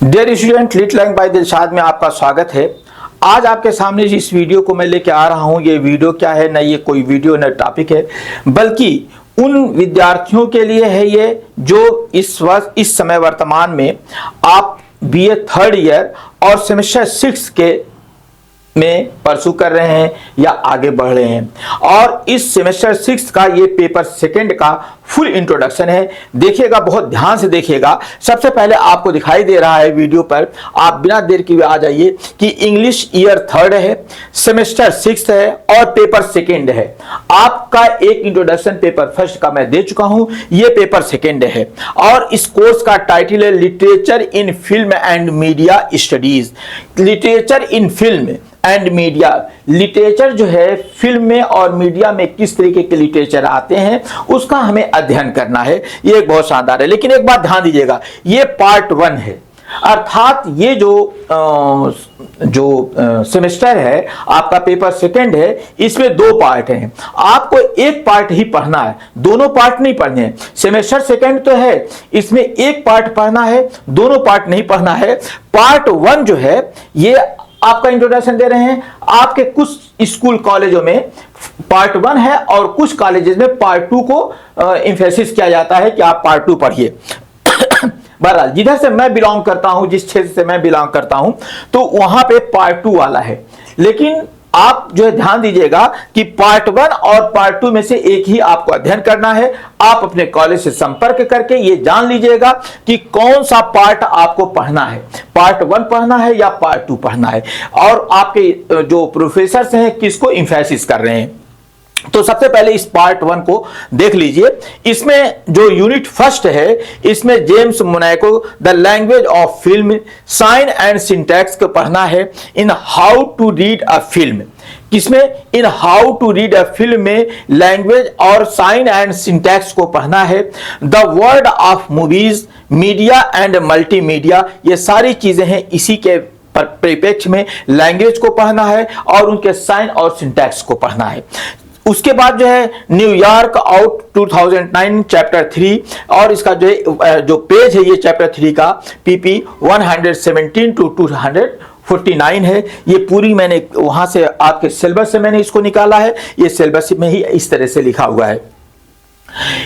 Dear student, lit learning by Dilshad में आपका स्वागत है। आज आपके सामने इस वीडियो को मैं लेके आ रहा हूँ। ये वीडियो क्या है, न ये कोई वीडियो न टॉपिक है, बल्कि उन विद्यार्थियों के लिए है ये जो इस समय वर्तमान में आप बीए थर्ड ईयर और सेमेस्टर 6 के में परसू कर रहे हैं या आगे बढ़ रहे हैं। और इस सेमेस्टर 6 का ये पेपर सेकंड का फुल इंट्रोडक्शन है। देखिएगा, बहुत ध्यान से देखिएगा। सबसे पहले आपको दिखाई दे रहा है वीडियो पर, आप बिना देर किए आ जाइए कि इंग्लिश ईयर थर्ड है, सेमेस्टर 6 है और पेपर सेकंड है। आपका एक इंट्रोडक्शन पेपर फर्स्ट का मैं दे चुका हूं, ये पेपर सेकंड है। और इस कोर्स का टाइटल है literature in film and media studies. Literature in film and media, literature जो है फिल्म में और मीडिया में किस तरीके के लिटरेचर आते हैं उसका हमें अध्ययन करना है। ये एक बहुत शानदार है। लेकिन एक बात ध्यान दीजिएगा, ये पार्ट 1 है, अर्थात ये जो सेमेस्टर है आपका पेपर सेकंड है, इसमें 2 पार्ट हैं। आपको एक पार्ट ही पढ़ना है, दोनों पार्ट नहीं पढ़ने हैं। सेमेस्टर सेकंड तो है, इसमें एक पार्ट पढ़ना है, दोनों पार्ट नहीं पढ़ना है। पार्ट 1 जो है ये आपका इंट्रोडक्शन दे रहे हैं। आपके कुछ स्कूल कॉलेजों में पार्ट 1 है और कुछ कॉलेजेस में पार्ट 2 को एम्फेसिस किया जाता है कि आप पार्ट 2 पढ़िए। बहरहाल जिधर से मैं बिलोंग करता हूं, जिस क्षेत्र से मैं बिलोंग करता हूं, तो वहां पे पार्ट 2 वाला है। लेकिन आप जो है ध्यान दीजिएगा कि पार्ट 1 और पार्ट 2 में से एक ही आपको अध्ययन करना है। आप अपने कॉलेज से संपर्क करके ये जान लीजिएगा कि कौन सा पार्ट आपको पढ़ना है, पार्ट 1 पढ़ना है या पार्ट 2 पढ़ना है, और आपके जो प्रोफेसर हैं किसको एम्फेसिस कर रहे हैं। तो सबसे पहले इस पार्ट 1 को देख लीजिए। इसमें जो यूनिट फर्स्ट है, इसमें James Monaco the language of film, sign and syntax को पढ़ना है। In how to read a film, किसमें? In how to read a film में लैंग्वेज और साइन एंड सिंटैक्स को पढ़ना है। The word of movies, media and multimedia, ये सारी चीजें हैं, इसी के परिप्रेक्ष्य में लैंग्वेज को पढ़ना है और उनके साइन और सिंटैक्स को पढ़ना है। उसके बाद जो है न्यूयॉर्क आउट 2009 चैप्टर 3, और इसका जो पेज है ये चैप्टर 3 का PP 117 to 249 है। ये पूरी मैंने वहां से आपके सिलेबस से मैंने इसको निकाला है। ये सिलेबस में ही इस तरह से लिखा हुआ है,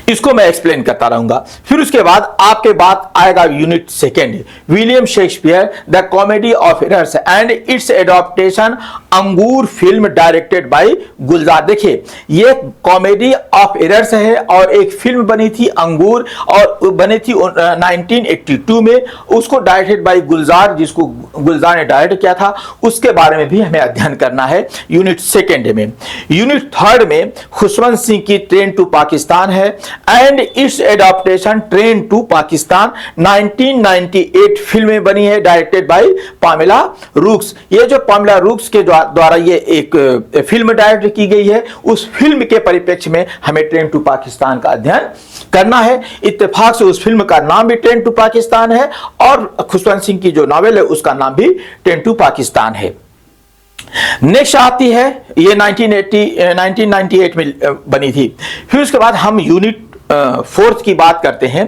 इसको मैं एक्सप्लेन करता रहूंगा। फिर उसके बाद आपके बाद आएगा unit second, William Shakespeare the comedy of errors and its adaptation, अंगूर फिल्म डायरेक्टेड बाय गुलजार। देखिए, ये कॉमेडी ऑफ एरर्स है और एक फिल्म बनी थी अंगूर, और बनी थी 1982 में, उसको डायरेक्टेड बाय गुलजार, जिसको गुलजार ने डायरेक्ट किया था। उसके बारे में भी हमें अध्ययन करना है यूनिट सेकेंड में। यूनिट थर्ड में खुशवंत सिंह की ट्रेन टू पाकिस्तान है and its adaptation, train to Pakistan 1998 फिल्में बनी है, डायरेक्टेड बाय पामेला रूक्स। ये जो पामेला रूक्स के द्वारा ये एक फिल्म डायरेक्ट की गई है, उस फिल्म के परिप्रेक्ष्य में हमें ट्रेन टू पाकिस्तान का अध्ययन करना है। इत्तेफाक से उस फिल्म का नाम भी ट्रेन टू पाकिस्तान है और खुशवंत सिंह की जो नॉवेल है उसका नाम भी ट्रेन टू पाकिस्तान है। नेक्स्ट आती है, ये 1998 में बनी थी। फिर उसके बाद हम यूनिट फोर्थ की बात करते हैं।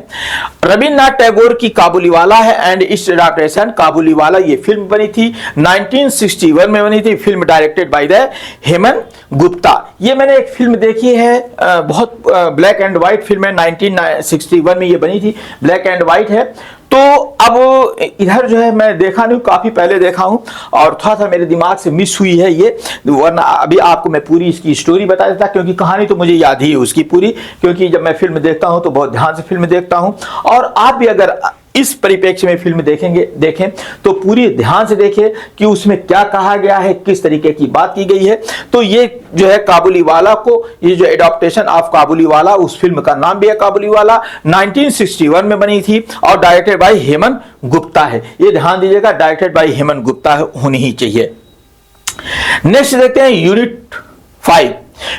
रविन्द्रनाथ टैगोर की काबुलीवाला है एंड इट्स एडॉप्टेशन, काबुलीवाला ये फिल्म बनी थी 1961 में बनी थी, film directed by the Hemant Gupta. ये मैंने एक फिल्म देखी है, बहुत ब्लैक एंड व्हाइट फिल्म है, 1961 में ये बनी थी, ब्लैक एंड व्हाइट है। तो अब इधर जो है मैं देखा नहीं, काफी पहले देखा हूं और थोड़ा सा मेरे दिमाग से मिस हुई है ये, वरना अभी आपको मैं पूरी इसकी स्टोरी बता देता, क्योंकि कहानी तो मुझे याद ही है उसकी पूरी, क्योंकि जब मैं फिल्म देखता हूं तो बहुत ध्यान से फिल्म देखता हूं। और आप भी अगर इस परिप्रेक्ष्य में फिल्म देखें तो पूरी ध्यान से देखें कि उसमें क्या कहा गया है, किस तरीके की बात की गई है। तो ये जो है काबुलीवाला को, ये जो एडॉप्टेशन ऑफ काबुलीवाला, उस फिल्म का नाम भी है काबुलीवाला, 1961 में बनी थी और डायरेक्टेड बाय हेमंत गुप्ता है। ये ध्यान दीजिएगा, डायरेक्टेड बाय हेमंत गुप्ता होनी ही चाहिए। नेक्स्ट देखते हैं यूनिट 5,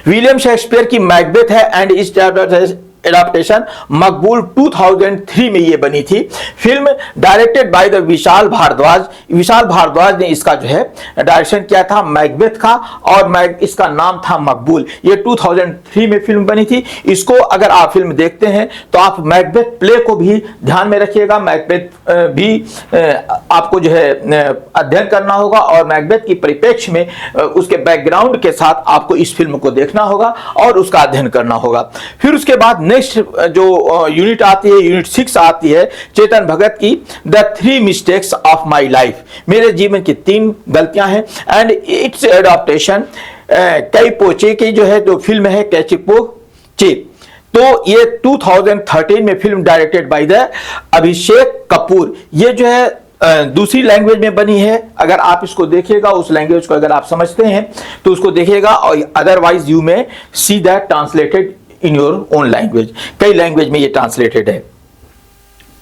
विलियम शेक्सपियर की मैकबेथ है एंड इट्स एडाप्टेशन मकबूल 2003 में ये बनी थी। Film directed by the Vishal Bhardwaj. Vishal Bhardwaj ने इसका जो है डायरेक्शन किया था मैकबेथ का, और इसका नाम था मकबूल। ये 2003 में फिल्म बनी थी। इसको अगर आप फिल्म देखते हैं तो आप मैकबेथ प्ले को भी ध्यान में रखिएगा। मैकबेथ भी आपको जो है अध्ययन करना होगा, और मैकबेथ की परिप्रेक्ष्य में उसके बैकग्राउंड के साथ आपको इस फिल्म को देखना होगा और उसका अध्ययन करना होगा। फिर उसके बाद नेक्स्ट जो यूनिट आती है, यूनिट 6 आती है चेतन भगत की, the 3 mistakes of my life. मेरे जीवन की 3 गलतियां हैं। एंड इट्स एडाप्टेशन कई पोचे की जो है जो फिल्म है कैचिपो चे। तो ये 2013 में film directed by the Abhishek Kapoor. ये जो है दूसरी लैंग्वेज में बनी है। अगर आप इसको देखिएगा, उस लैंग्वेज को अगर आप समझते हैं तो उसको देखिएगा, और अदरवाइज यू में see that translated in your own language. कई लैंग्वेज में ये ट्रांसलेटेड है।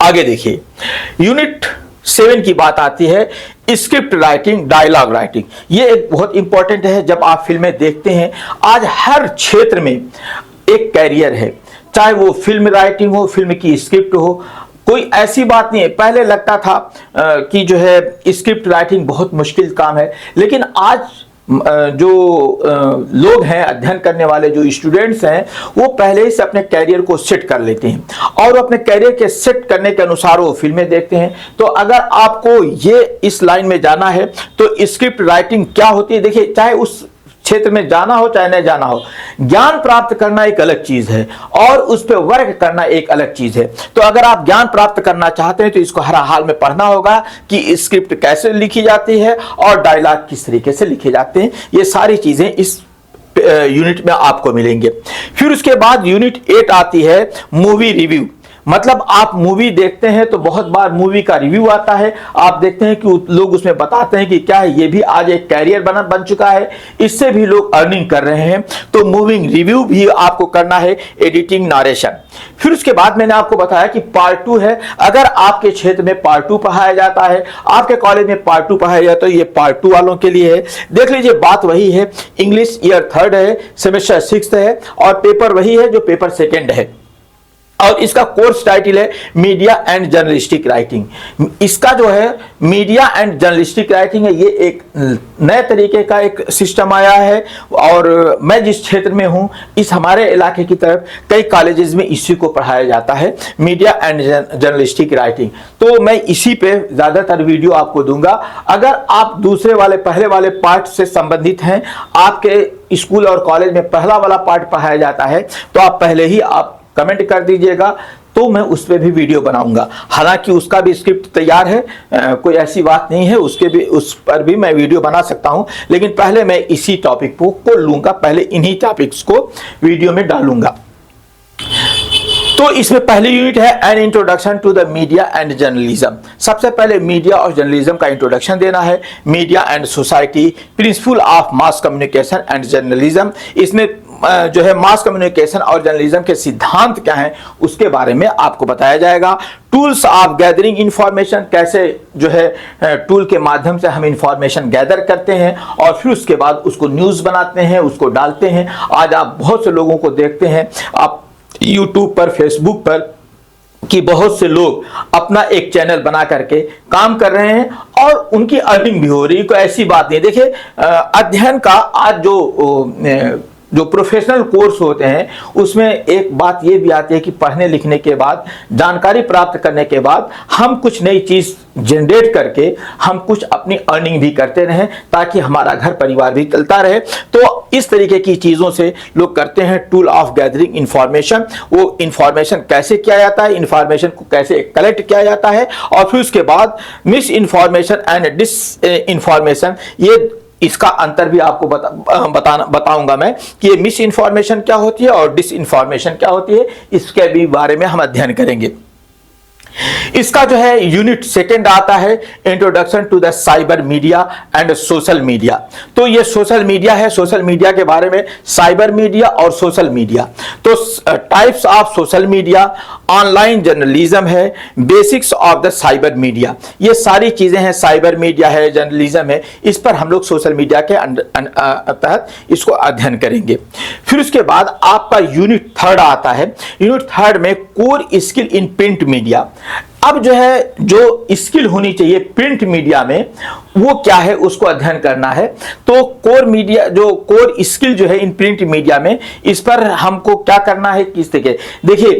आगे देखिए, यूनिट 7 की बात आती है स्क्रिप्ट राइटिंग, डायलॉग राइटिंग। ये एक बहुत इंपॉर्टेंट है। जब आप फिल्में देखते हैं, आज हर क्षेत्र में एक कैरियर है, चाहे वो फिल्म राइटिंग हो, फिल्म की स्क्रिप्ट हो, कोई ऐसी बात नहीं है। पहले लगता था कि जो है स्क्रिप्ट राइटिंग बहुत मुश्किल काम है, लेकिन आज जो लोग हैं, अध्ययन करने वाले जो स्टूडेंट्स हैं, वो पहले से अपने कैरियर को सेट कर लेते हैं, और अपने कैरियर के सेट करने के अनुसार वो फिल्में देखते हैं। तो अगर आपको ये इस लाइन में जाना है तो स्क्रिप्ट राइटिंग क्या होती है, देखिए, चाहे उस क्षेत्र में जाना हो चाहे नहीं जाना हो, ज्ञान प्राप्त करना एक अलग चीज है और उस पर वर्क करना एक अलग चीज है। तो अगर आप ज्ञान प्राप्त करना चाहते हैं तो इसको हर हाल में पढ़ना होगा कि स्क्रिप्ट कैसे लिखी जाती है और डायलॉग किस तरीके से लिखे जाते हैं। ये सारी चीजें इस यूनिट में आपको मिलेंगे। फिर उसके बाद यूनिट 8 आती है मूवी रिव्यू। मतलब आप मूवी देखते हैं तो बहुत बार मूवी का रिव्यू आता है, आप देखते हैं कि लोग उसमें बताते हैं कि क्या है, ये भी आज एक कैरियर बन चुका है, इससे भी लोग अर्निंग कर रहे हैं। तो मूविंग रिव्यू भी आपको करना है, एडिटिंग, नारेशन। फिर उसके बाद मैंने आपको बताया कि पार्ट 2 है। अगर आपके क्षेत्र में पार्ट 2 पढ़ाया जाता है, आपके कॉलेज में पार्ट 2 पढ़ाया जाता है, तो ये पार्ट 2 वालों के लिए है। देख लीजिए, बात वही है, इंग्लिश ईयर 3rd है, सेमेस्टर 6th है, और पेपर वही है जो पेपर 2nd है, और इसका कोर्स टाइटल है मीडिया एंड जर्नलिस्टिक राइटिंग। इसका जो है मीडिया एंड जर्नलिस्टिक राइटिंग है, ये एक नए तरीके का एक सिस्टम आया है। और मैं जिस क्षेत्र में हूं, इस हमारे इलाके की तरफ कई कॉलेजेस में इसी को पढ़ाया जाता है, मीडिया एंड जर्नलिस्टिक राइटिंग। तो मैं इसी पे ज़्यादातर वीडियो आपको दूंगा। अगर आप दूसरे वाले पहले वाले पार्ट से संबंधित हैं, आपके स्कूल और कॉलेज में पहला वाला पार्ट पढ़ाया जाता है, तो आप पहले ही आप कमेंट कर दीजिएगा, तो मैं उस पर भी वीडियो बनाऊंगा। हालांकि उसका भी स्क्रिप्ट तैयार है, कोई ऐसी बात नहीं है, उस पर भी मैं वीडियो बना सकता हूं, लेकिन पहले मैं इसी टॉपिक को लूंगा, पहले इन्हीं टॉपिक्स को वीडियो में डालूंगा। तो इसमें पहली यूनिट है an introduction to the media and journalism. सबसे पहले मीडिया और जर्नलिज्म का इंट्रोडक्शन देना है। Media and society, principle of mass communication and journalism. इसमें जो है मास कम्युनिकेशन और जर्नलिज्म के सिद्धांत क्या हैं उसके बारे में आपको बताया जाएगा। टूल्स ऑफ गैदरिंग इंफॉर्मेशन, कैसे जो है टूल के माध्यम से हम इंफॉर्मेशन गैदर करते हैं और फिर उसके बाद उसको न्यूज़ बनाते हैं, उसको डालते हैं। आज आप बहुत से लोगों को देखते हैं, आप यूट्यूब पर, फेसबुक पर, कि बहुत से लोग अपना एक चैनल बना करके काम कर रहे हैं और उनकी अर्निंग भी हो रही है। कोई ऐसी बात नहीं। देखिए, अध्ययन का आज जो प्रोफेशनल कोर्स होते हैं उसमें एक बात ये भी आती है कि पढ़ने लिखने के बाद, जानकारी प्राप्त करने के बाद हम कुछ नई चीज़ जनरेट करके हम कुछ अपनी अर्निंग भी करते रहें, ताकि हमारा घर परिवार भी चलता रहे। तो इस तरीके की चीज़ों से लोग करते हैं टूल ऑफ गैदरिंग इंफॉर्मेशन। वो इंफॉर्मेशन कैसे किया जाता है, इंफॉर्मेशन को कैसे कलेक्ट किया जाता है, और फिर उसके बाद misinformation and disinformation. ये इसका अंतर भी आपको बताऊंगा मैं कि ये मिस इन्फॉर्मेशन क्या होती है और डिस इन्फॉर्मेशन क्या होती है, इसके भी बारे में हम अध्ययन करेंगे। इसका जो है यूनिट सेकंड आता है introduction to the cyber media and social media. तो ये सोशल मीडिया है, सोशल मीडिया के बारे में, साइबर मीडिया और सोशल मीडिया। तो types of social media, online journalism है, basics of the cyber media, ये सारी चीजें हैं। साइबर मीडिया है, जर्नलिज्म है, इस पर हम लोग सोशल मीडिया के तहत इसको अध्ययन करेंगे। फिर उसके बाद आपका यूनिट थर्ड आता है। यूनिट थर्ड में core skill in print media. अब जो है जो स्किल होनी चाहिए प्रिंट मीडिया में वो क्या है उसको अध्ययन करना है। तो कोर मीडिया जो कोर स्किल जो है इन प्रिंट मीडिया में, इस पर हमको क्या करना है, किस तरीके। देखिए,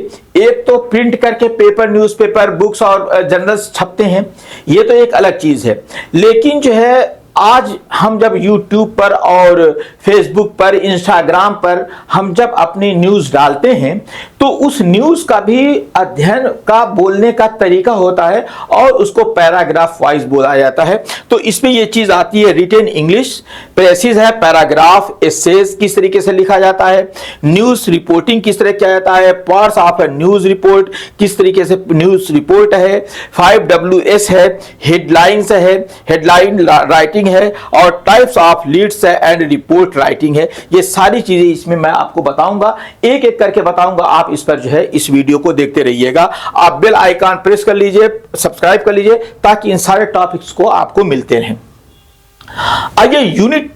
एक तो प्रिंट करके पेपर, न्यूज़पेपर, बुक्स और जर्नल्स छपते हैं, ये तो एक अलग चीज है। लेकिन जो है आज हम जब YouTube पर और Facebook पर, Instagram पर हम जब अपनी न्यूज़ डालते हैं तो उस न्यूज़ का भी अध्ययन का बोलने का तरीका होता है और उसको पैराग्राफ वाइज बोला जाता है। तो इसमें ये चीज़ आती है, रिटेन इंग्लिश प्रेसिज है, पैराग्राफ, एसेज किस तरीके से लिखा जाता है, न्यूज़ रिपोर्टिंग किस तरह किया जाता है, parts of A news report किस तरीके से न्यूज़ रिपोर्ट है, 5WS है, हेडलाइंस है, हेडलाइन राइटिंग है, और टाइप्स ऑफ लीड्स है एंड रिपोर्ट राइटिंग है। ये सारी चीजें इसमें मैं आपको बताऊंगा, एक एक करके बताऊंगा। आप इस पर जो है इस वीडियो को देखते रहिएगा। आप बेल आइकन प्रेस कर लीजिए, सब्सक्राइब कर लीजिए, ताकि इन सारे टॉपिक्स को आपको मिलते रहें। आइए यूनिट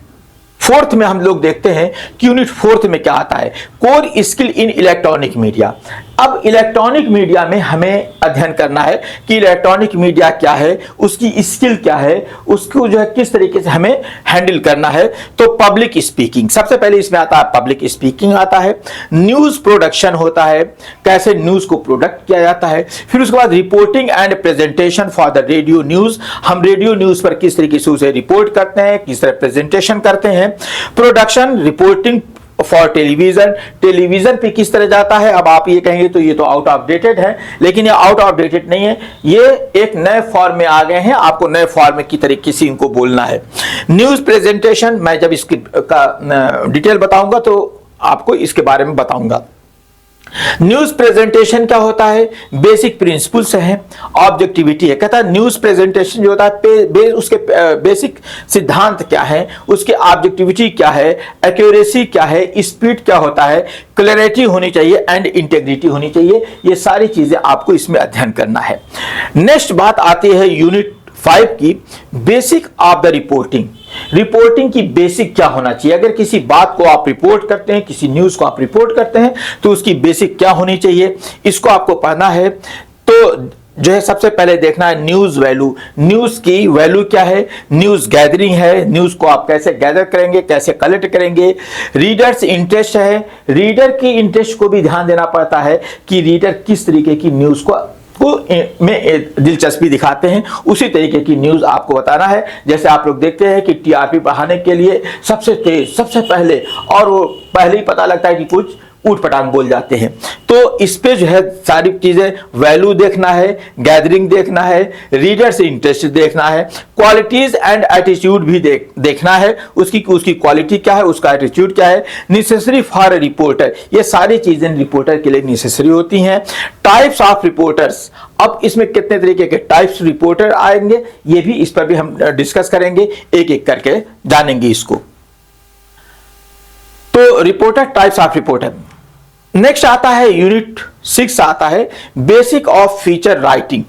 फोर्थ में हम लोग देखते हैं कि यूनिट फोर्थ में क्या आता है, core skill in electronic media. अब इलेक्ट्रॉनिक मीडिया में हमें अध्ययन करना है कि इलेक्ट्रॉनिक मीडिया क्या है, उसकी स्किल क्या है, उसको जो है किस तरीके से हमें हैंडल करना है। तो पब्लिक स्पीकिंग सबसे पहले इसमें आता है, पब्लिक स्पीकिंग आता है, न्यूज़ प्रोडक्शन होता है, कैसे न्यूज़ को प्रोडक्ट किया जाता है। फिर उसके बाद reporting and presentation for the radio news, हम रेडियो न्यूज़ पर किस तरीके से उसे रिपोर्ट करते हैं, किस तरह प्रेजेंटेशन करते हैं। Production reporting for television, television पे किस तरह जाता है। अब आप ये कहेंगे तो ये तो आउट ऑफ डेटेड है, लेकिन ये आउट ऑफ डेटेड नहीं है, ये एक नए फॉर्म में आ गए हैं, आपको नए फॉर्म की तरीके से इनको बोलना है। न्यूज़ प्रेजेंटेशन, मैं जब इसकी का डिटेल बताऊंगा तो आपको इसके बारे में बताऊंगा। न्यूज़ प्रेजेंटेशन क्या होता है, बेसिक प्रिंसिपल्स है, ऑब्जेक्टिविटी है। कहता है न्यूज़ प्रेजेंटेशन जो होता है उसके बेसिक सिद्धांत क्या है, उसके ऑब्जेक्टिविटी क्या है, एक्यूरेसी क्या है, स्पीड क्या होता है, क्लैरिटी होनी चाहिए एंड इंटेग्रिटी होनी चाहिए। ये सारी चीजें आपको इसमें अध्ययन करना है। नेक्स्ट बात आती है यूनिट 5 की, basic of the reporting. Reporting की बेसिक क्या होना चाहिए, अगर किसी बात को आप रिपोर्ट करते हैं, किसी न्यूज़ को आप रिपोर्ट करते हैं तो उसकी बेसिक क्या होनी चाहिए, इसको आपको पढ़ना है। तो जो है सबसे पहले देखना है न्यूज़ वैल्यू, न्यूज़ की वैल्यू क्या है, न्यूज़ गैदरिंग है, न्यूज़ को आप कैसे गैदर करेंगे, कैसे कलेक्ट करेंगे। रीडर्स इंटरेस्ट है, रीडर की इंटरेस्ट को भी ध्यान देना पड़ता है कि रीडर किस तरीके की न्यूज़ को में दिलचस्पी दिखाते हैं, उसी तरीके की न्यूज़ आपको बताना है। जैसे आप लोग देखते हैं कि टीआरपी बढ़ाने के लिए सबसे तेज, सबसे पहले, और वो पहले ही पता लगता है कि कुछ ऊट पटांग बोल जाते हैं। तो इस पे जो है सारी चीजें, वैल्यू देखना है, गैदरिंग देखना है, रीडर से इंटरेस्ट देखना है, क्वालिटीज एंड एटीट्यूड भी देखना है, उसकी क्वालिटी क्या है, उसका एटीट्यूड क्या है। नेसेसरी फॉर ए रिपोर्टर, ये सारी चीजें रिपोर्टर के लिए नेसेसरी होती हैं। टाइप्स ऑफ रिपोर्टर्स, अब इसमें कितने तरीके के टाइप्स रिपोर्टर आएंगे, ये भी इस पर भी हम डिस्कस करेंगे, एक एक करके जानेंगे इसको। तो reporter, types of reporter. Next आता है यूनिट 6 आता है, basic of feature writing.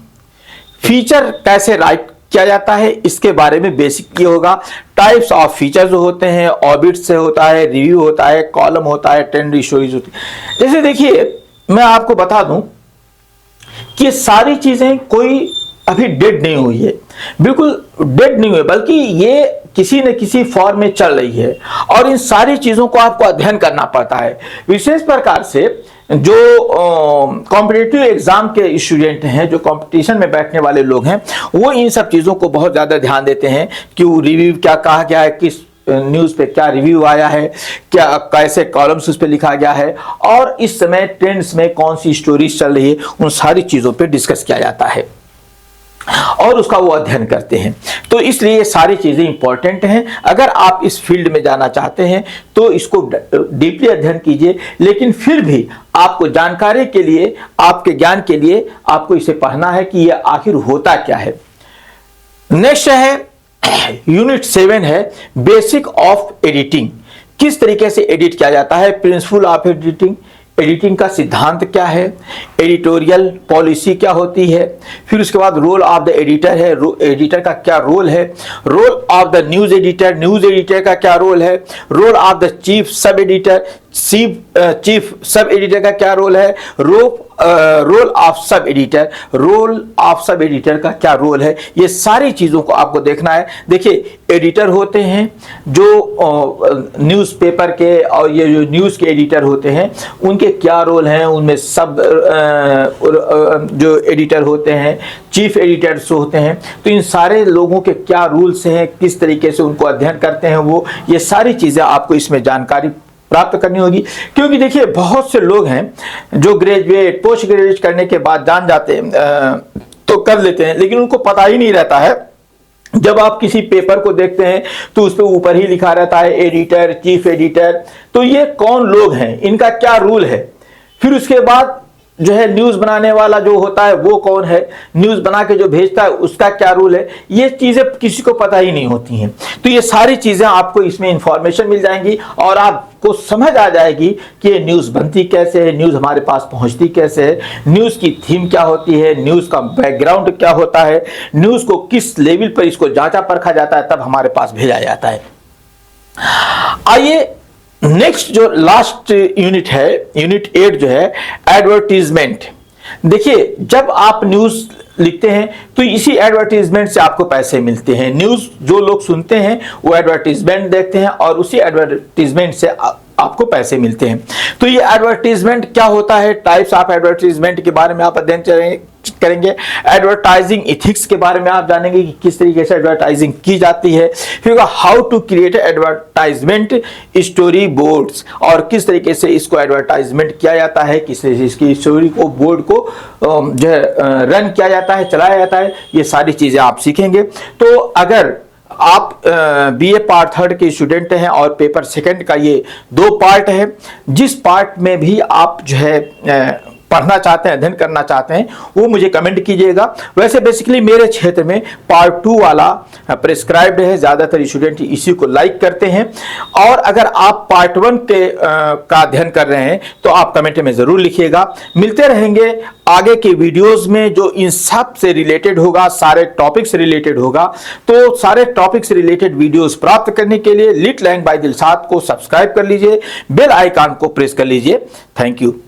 Feature कैसे राइट किया जाता है इसके बारे में बेसिक ये होगा। टाइप्स ऑफ फीचर जो होते हैं, ऑबिट से होता है, रिव्यू होता है, कॉलम होता है, ट्रेंड स्टोरीज होती है। जैसे देखिए, मैं आपको बता दूं कि ये सारी चीजें कोई अभी डेड नहीं हुई है, बिल्कुल डेड नहीं हुई, बल्कि ये किसी न किसी फॉर्म में चल रही है और इन सारी चीजों को आपको अध्ययन करना पड़ता है। विशेष प्रकार से जो कॉम्पिटिटिव एग्जाम के स्टूडेंट हैं, जो कंपटीशन में बैठने वाले लोग हैं, वो इन सब चीजों को बहुत ज्यादा ध्यान देते हैं कि रिव्यू क्या कहा गया है, किस न्यूज़ पे क्या रिव्यू आया है, क्या कैसे कॉलम्स उस पे लिखा गया है, और इस समय ट्रेंड्स में कौन सी स्टोरीज चल रही है, उन सारी चीजों पे डिस्कस किया जाता है। और उसका वो अध्ययन करते हैं। तो इसलिए ये सारी चीज़ें इंपॉर्टेंट हैं। अगर आप इस फील्ड में जाना चाहते हैं तो इसको डीपली अध्ययन कीजिए, लेकिन फिर भी आपको जानकारी के लिए, आपके ज्ञान के लिए आपको इसे पढ़ना है कि यह आखिर होता क्या है। नेक्स्ट है यूनिट 7 है बेसिक ऑफ एडिटिंग। किस तरीके से एडिट किया जाता है, प्रिंसिपल ऑफ एडिटिंग, एडिटिंग का सिद्धांत क्या है, एडिटोरियल पॉलिसी क्या होती है, फिर उसके बाद रोल ऑफ द एडिटर है, एडिटर का क्या रोल है, role of the news editor का क्या रोल है, role of the chief sub editor, chief sub editor का क्या रोल है, रोल ऑफ सब एडिटर का क्या रोल है। ये सारी चीज़ों को आपको देखना है। देखिए, एडिटर होते हैं जो न्यूज़पेपर के और ये जो न्यूज़ के एडिटर होते हैं उनके क्या रोल हैं, उनमें सब जो एडिटर होते हैं, चीफ एडिटर्स होते हैं, तो इन सारे लोगों के क्या रूल्स हैं, किस तरीके से उनको अध्ययन करते हैं वो, ये सारी चीज़ें आपको इसमें जानकारी प्राप्त करनी होगी। क्योंकि देखिए, बहुत से लोग हैं जो ग्रेजुएट पोस्ट ग्रेजुएट करने के बाद जान जाते हैं तो कर लेते हैं, लेकिन उनको पता ही नहीं रहता है। जब आप किसी पेपर को देखते हैं तो उस पर ऊपर ही लिखा रहता है एडिटर, चीफ एडिटर, तो ये कौन लोग हैं, इनका क्या रूल है। फिर उसके बाद जो है न्यूज़ बनाने वाला जो होता है वो कौन है, न्यूज़ बना के जो भेजता है उसका क्या रूल है, ये चीज़ें किसी को पता ही नहीं होती हैं। तो ये सारी चीज़ें आपको इसमें इंफॉर्मेशन मिल जाएंगी और आपको समझ आ जाएगी कि ये न्यूज़ बनती कैसे है, न्यूज़ हमारे पास पहुंचती कैसे है, न्यूज़ की थीम क्या होती है, न्यूज़ का बैकग्राउंड क्या होता है, न्यूज़ को किस लेवल पर इसको जांचा परखा जाता है तब हमारे पास भेजा जाता है। आइए नेक्स्ट जो लास्ट यूनिट है, यूनिट 8 जो है एडवर्टीजमेंट। देखिए, जब आप न्यूज़ लिखते हैं तो इसी एडवर्टीजमेंट से आपको पैसे मिलते हैं। न्यूज़ जो लोग सुनते हैं वो एडवर्टीजमेंट देखते हैं और उसी एडवर्टीजमेंट से आपको पैसे मिलते हैं। तो ये एडवर्टीजमेंट क्या होता है, टाइप्स ऑफ एडवर्टीजमेंट के बारे में आप अध्ययन करेंगे। एडवर्टाइजिंग इथिक्स के बारे में आप जानेंगे कि किस तरीके से एडवर्टाइजिंग की जाती है। फिर how to create advertisement storyboards, और किस तरीके से इसको एडवर्टाइजमेंट किया जाता है, किस तरीके से इसकी स्टोरी को बोर्ड को जो है रन किया जाता है, चलाया जाता है, ये सारी चीजें आप सीखेंगे। तो अगर आप बीए पार्ट 3 के स्टूडेंट हैं और पेपर 2 का ये 2 पार्ट है, जिस पार्ट में भी आप जो है पढ़ना चाहते हैं, अध्ययन करना चाहते हैं, वो मुझे कमेंट कीजिएगा। वैसे बेसिकली मेरे क्षेत्र में पार्ट 2 वाला प्रिस्क्राइब्ड है, ज़्यादातर स्टूडेंट इसी को लाइक करते हैं। और अगर आप पार्ट 1 के का अध्ययन कर रहे हैं तो आप कमेंट में ज़रूर लिखिएगा। मिलते रहेंगे आगे के वीडियोस में जो इन सब से रिलेटेड होगा, सारे टॉपिक से रिलेटेड होगा। तो सारे टॉपिक से रिलेटेड वीडियोस प्राप्त करने के लिए लिट लर्निंग बाय दिलशाद को सब्सक्राइब कर लीजिए, बेल आइकन को प्रेस कर लीजिए। Thank you.